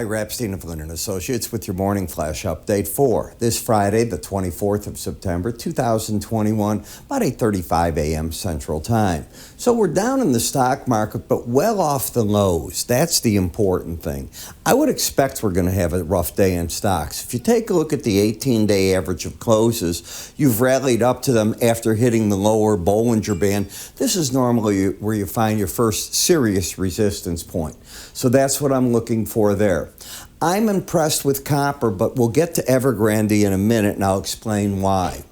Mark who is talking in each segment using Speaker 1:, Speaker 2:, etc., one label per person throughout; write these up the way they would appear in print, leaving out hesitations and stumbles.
Speaker 1: Ira Epstein of Linn Associates with your morning flash update for this Friday, the 24th of September, 2021, about 8:35 a.m. Central Time. So we're down in the stock market, but well off the lows. That's the important thing. I would expect we're going to have a rough day in stocks. If you take a look at the 18-day average of closes, you've rallied up to them after hitting the lower Bollinger Band. This is normally where you find your first serious resistance point. So that's what I'm looking for there. I'm impressed with copper, but we'll get to Evergrande in a minute, and I'll explain why.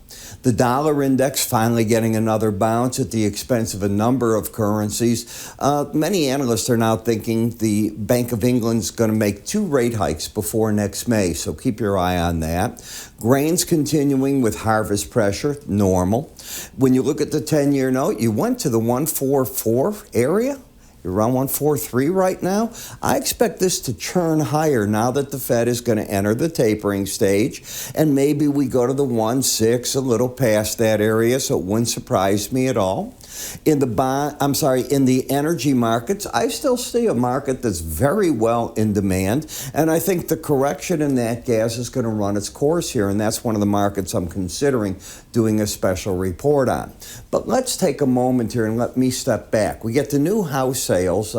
Speaker 1: The dollar index finally getting another bounce at the expense of a number of currencies. Many analysts are now thinking the Bank of England's going to make 2 rate hikes before next May, so keep your eye on that. Grains continuing with harvest pressure, normal. When you look at the 10-year note, you went to the 144 area. You're around 143 right now. I expect this to churn higher now that the Fed is going to enter the tapering stage, and maybe we go to the 1.6, a little past that area, so it wouldn't surprise me at all. In the energy markets, I still see a market that's very well in demand, and I think the correction in that gas is going to run its course here, and that's one of the markets I'm considering doing a special report on. But let's take a moment here and let me step back. We get the new house sales.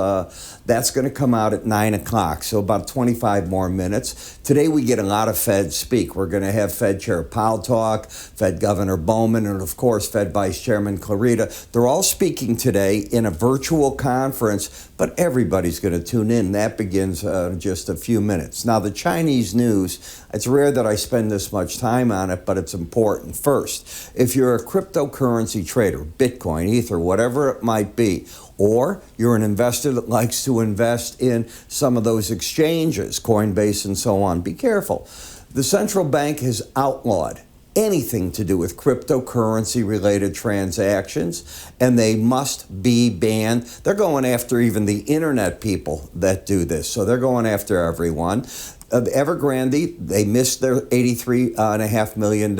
Speaker 1: That's going to come out at 9 o'clock, so about 25 more minutes. Today we get a lot of Fed speak. We're going to have Fed Chair Powell talk, Fed Governor Bowman, and of course Fed Vice Chairman Clarita. They're all speaking today in a virtual conference, but everybody's going to tune in. That begins in just a few minutes. Now, the Chinese news, it's rare that I spend this much time on it, but it's important. First, if you're a cryptocurrency trader, Bitcoin, Ether, whatever it might be, or you're an investor that likes to invest in some of those exchanges, Coinbase and so on, be careful. The central bank has outlawed anything to do with cryptocurrency-related transactions, and they must be banned. They're going after even the internet people that do this, so they're going after everyone. Evergrande, they missed their $83.5 million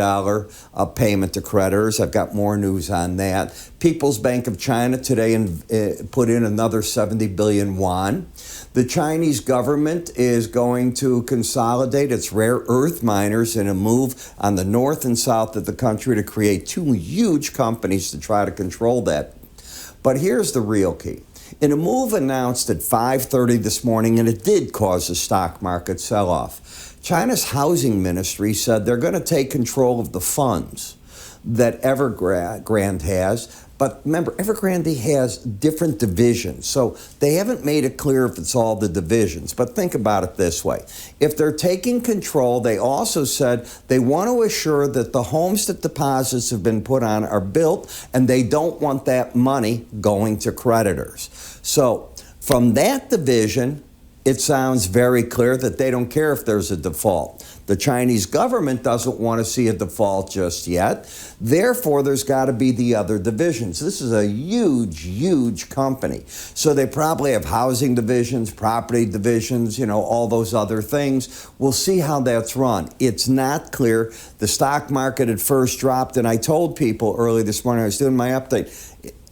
Speaker 1: payment to creditors. I've got more news on that. People's Bank of China today put in another 70 billion yuan. The Chinese government is going to consolidate its rare earth miners in a move on the north and south of the country to create 2 huge companies to try to control that. But here's the real key. In a move announced at 5:30 this morning, and it did cause a stock market sell-off, China's housing ministry said they're going to take control of the funds that Evergrande has. But remember, Evergrande has different divisions, so they haven't made it clear if it's all the divisions. But think about it this way. If they're taking control, they also said they want to assure that the homes that deposits have been put on are built, and they don't want that money going to creditors. So from that division, it sounds very clear that they don't care if there's a default. The Chinese government doesn't want to see a default just yet. Therefore, there's got to be the other divisions. This is a huge, huge company. So they probably have housing divisions, property divisions, all those other things. We'll see how that's run. It's not clear. The stock market at first dropped, and I told people early this morning, I was doing my update,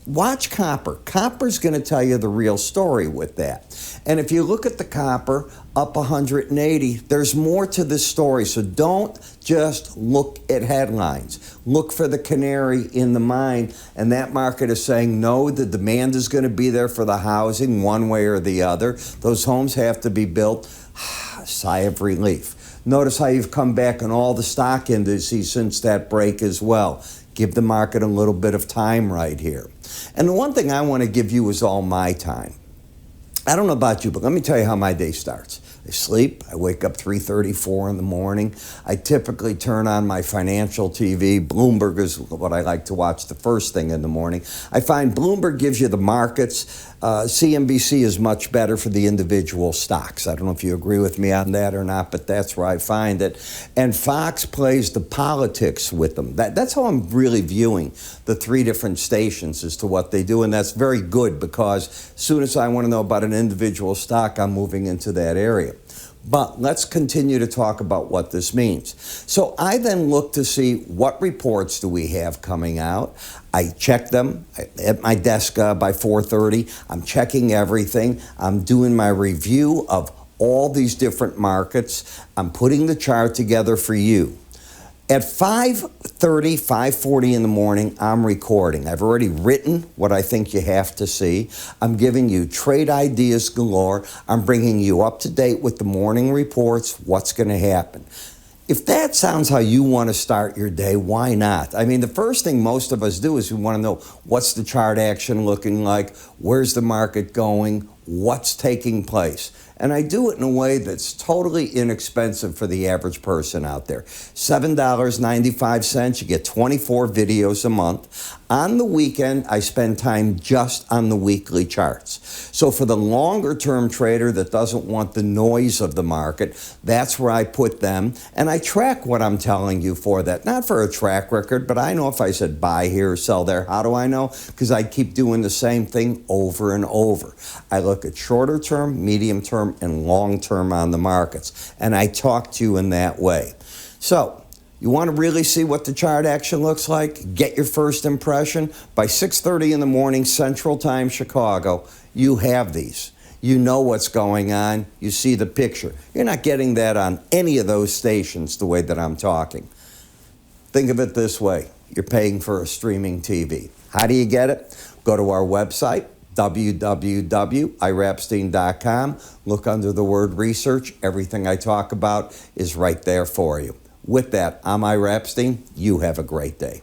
Speaker 1: watch copper. Copper's going to tell you the real story with that. And if you look at the copper up 180, there's more to this story. So don't just look at headlines. Look for the canary in the mine. And that market is saying, no, the demand is going to be there for the housing one way or the other. Those homes have to be built. Sigh of relief. Notice how you've come back on all the stock indices since that break as well. Give the market a little bit of time right here. And the one thing I want to give you is all my time. I don't know about you, but let me tell you how my day starts. I sleep. I wake up 3:34 in the morning. I typically turn on my financial TV. Bloomberg is what I like to watch the first thing in the morning. I find Bloomberg gives you the markets. CNBC is much better for the individual stocks. I don't know if you agree with me on that or not, but that's where I find it. And Fox plays the politics with them. That's how I'm really viewing the 3 different stations as to what they do, and that's very good because as soon as I want to know about an individual stock, I'm moving into that area. But let's continue to talk about what this means. So I then look to see what reports do we have coming out. I check them at my desk by 4:30. I'm checking everything. I'm doing my review of all these different markets. I'm putting the chart together for you. At 5:30, 5:40 in the morning, I'm recording. I've already written what I think you have to see. I'm giving you trade ideas galore. I'm bringing you up to date with the morning reports, what's going to happen. If that sounds how you want to start your day, why not? I mean, the first thing most of us do is we want to know what's the chart action looking like, where's the market going, what's taking place. And I do it in a way that's totally inexpensive for the average person out there. $7.95, you get 24 videos a month. On the weekend, I spend time just on the weekly charts. So for the longer term trader that doesn't want the noise of the market, that's where I put them. And I track what I'm telling you for that. Not for a track record, but I know if I said buy here, sell there. How do I know? Because I keep doing the same thing over and over. I look at shorter term, medium term, and long term on the markets. And I talk to you in that way. So, you want to really see what the chart action looks like? Get your first impression. By 6:30 in the morning, Central Time, Chicago, you have these. You know what's going on. You see the picture. You're not getting that on any of those stations the way that I'm talking. Think of it this way. You're paying for a streaming TV. How do you get it? Go to our website, www.iraepstein.com. Look under the word research. Everything I talk about is right there for you. With that, I'm Ira Epstein. You have a great day.